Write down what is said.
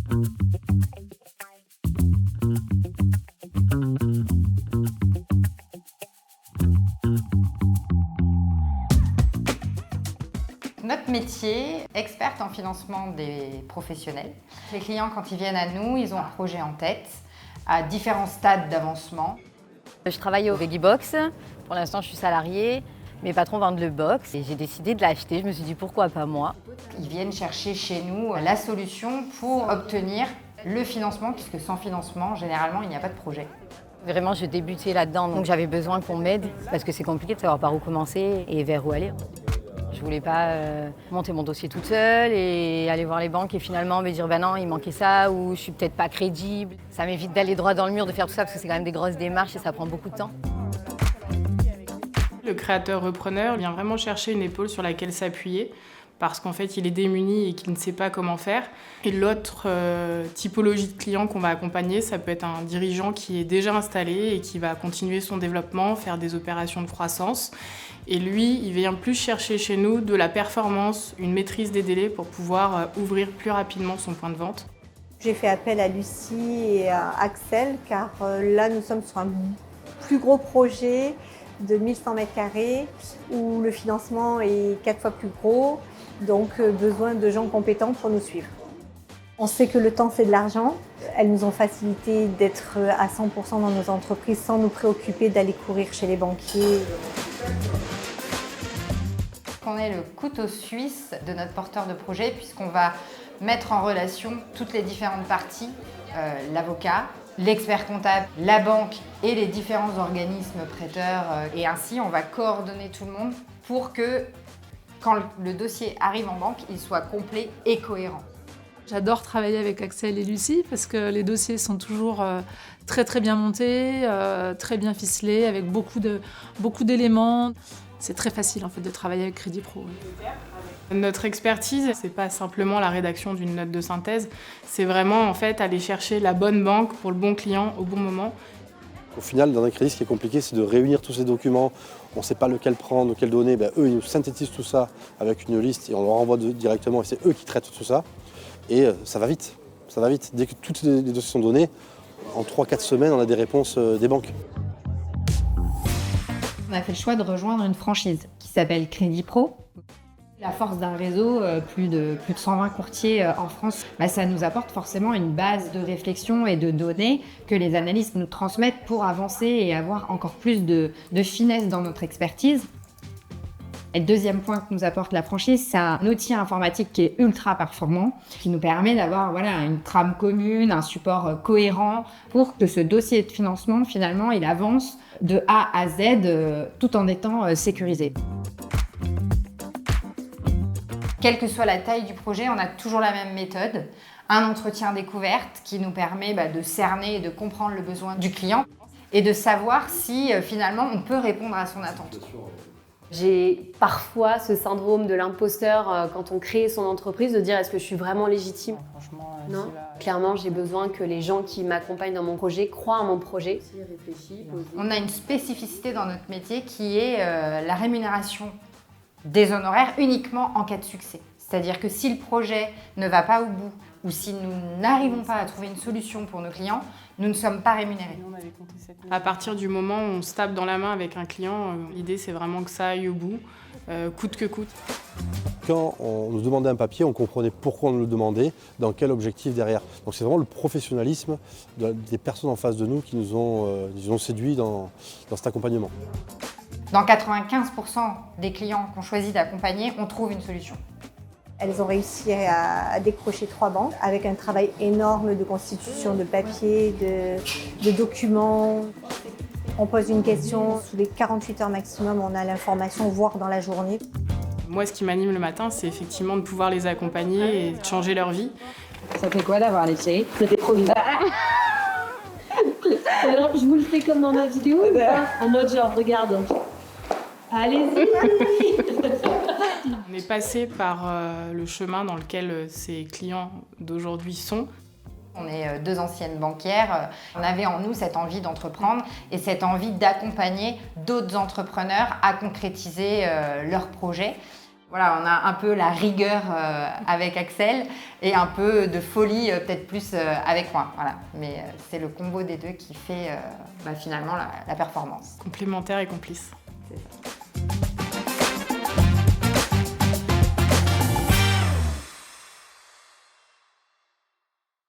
Notre métier, experte en financement des professionnels. Les clients, quand ils viennent à nous, ils ont un projet en tête, à différents stades d'avancement. Je travaille au Veggie Box. Pour l'instant, je suis salariée. Mes patrons vendent le box et j'ai décidé de l'acheter. Je me suis dit pourquoi pas moi. Ils viennent chercher chez nous la solution pour obtenir le financement, puisque sans financement, généralement, il n'y a pas de projet. Vraiment, je débutais là-dedans, donc j'avais besoin qu'on m'aide parce que c'est compliqué de savoir par où commencer et vers où aller. Je voulais pas monter mon dossier toute seule et aller voir les banques et finalement me dire non, il manquait ça ou je suis peut-être pas crédible. Ça m'évite d'aller droit dans le mur, de faire tout ça parce que c'est quand même des grosses démarches et ça prend beaucoup de temps. Le créateur-repreneur vient vraiment chercher une épaule sur laquelle s'appuyer parce qu'en fait, il est démuni et qu'il ne sait pas comment faire. Et l'autre typologie de client qu'on va accompagner, ça peut être un dirigeant qui est déjà installé et qui va continuer son développement, faire des opérations de croissance. Et lui, il vient plus chercher chez nous de la performance, une maîtrise des délais pour pouvoir ouvrir plus rapidement son point de vente. J'ai fait appel à Lucie et à Axel car là, nous sommes sur un plus gros projet de 1100 m² où le financement est 4 fois plus gros, donc besoin de gens compétents pour nous suivre. On sait que le temps c'est de l'argent. Elles nous ont facilité d'être à 100% dans nos entreprises sans nous préoccuper d'aller courir chez les banquiers. On est le couteau suisse de notre porteur de projet puisqu'on va mettre en relation toutes les différentes parties, l'avocat, l'expert comptable, la banque et les différents organismes prêteurs. Et ainsi, on va coordonner tout le monde pour que, quand le dossier arrive en banque, il soit complet et cohérent. J'adore travailler avec Axel et Lucie parce que les dossiers sont toujours très très bien montés, très bien ficelés, avec beaucoup d'éléments. C'est très facile en fait de travailler avec Crédit Pro. Notre expertise, c'est pas simplement la rédaction d'une note de synthèse, c'est vraiment en fait aller chercher la bonne banque pour le bon client au bon moment. Au final, dans un crédit, ce qui est compliqué, c'est de réunir tous ces documents. On ne sait pas lequel prendre, lequel donner. Eux, ils nous synthétisent tout ça avec une liste et on leur envoie directement. Et c'est eux qui traitent tout ça. Et ça va vite. Ça va vite. Dès que tous les dossiers sont donnés, en 3-4 semaines, on a des réponses des banques. On a fait le choix de rejoindre une franchise qui s'appelle Crédit Pro. La force d'un réseau, plus de 120 courtiers en France, ça nous apporte forcément une base de réflexion et de données que les analystes nous transmettent pour avancer et avoir encore plus de finesse dans notre expertise. Et le deuxième point que nous apporte la franchise, c'est un outil informatique qui est ultra performant, qui nous permet d'avoir une trame commune, un support cohérent pour que ce dossier de financement, finalement, il avance de A à Z tout en étant sécurisé. Quelle que soit la taille du projet, on a toujours la même méthode. Un entretien découverte qui nous permet de cerner et de comprendre le besoin du client et de savoir si finalement on peut répondre à son attente. J'ai parfois ce syndrome de l'imposteur quand on crée son entreprise, de dire est-ce que je suis vraiment légitime ? Franchement, non. Clairement, j'ai besoin que les gens qui m'accompagnent dans mon projet croient en mon projet. On a une spécificité dans notre métier qui est la rémunération des honoraires uniquement en cas de succès. C'est-à-dire que si le projet ne va pas au bout ou si nous n'arrivons pas à trouver une solution pour nos clients, nous ne sommes pas rémunérés. À partir du moment où on se tape dans la main avec un client, l'idée c'est vraiment que ça aille au bout, coûte que coûte. Quand on nous demandait un papier, on comprenait pourquoi on nous le demandait, dans quel objectif derrière. Donc c'est vraiment le professionnalisme des personnes en face de nous qui nous ont séduits dans cet accompagnement. Dans 95% des clients qu'on choisit d'accompagner, on trouve une solution. Elles ont réussi à décrocher 3 banques avec un travail énorme de constitution de papiers, de documents. On pose une question, sous les 48 heures maximum, on a l'information, voire dans la journée. Moi, ce qui m'anime le matin, c'est effectivement de pouvoir les accompagner et de changer leur vie. Ça fait quoi d'avoir les séries ? C'était trop bizarre. Alors, je vous le fais comme dans ma vidéo, en mode genre, regarde. Allez-y. On est passé par le chemin dans lequel ces clients d'aujourd'hui sont. On est 2 anciennes banquières. On avait en nous cette envie d'entreprendre et cette envie d'accompagner d'autres entrepreneurs à concrétiser leurs projets. Voilà, on a un peu la rigueur avec Axel et un peu de folie peut-être plus avec moi. Voilà. Mais c'est le combo des deux qui fait finalement la performance. Complémentaire et complice. C'est ça.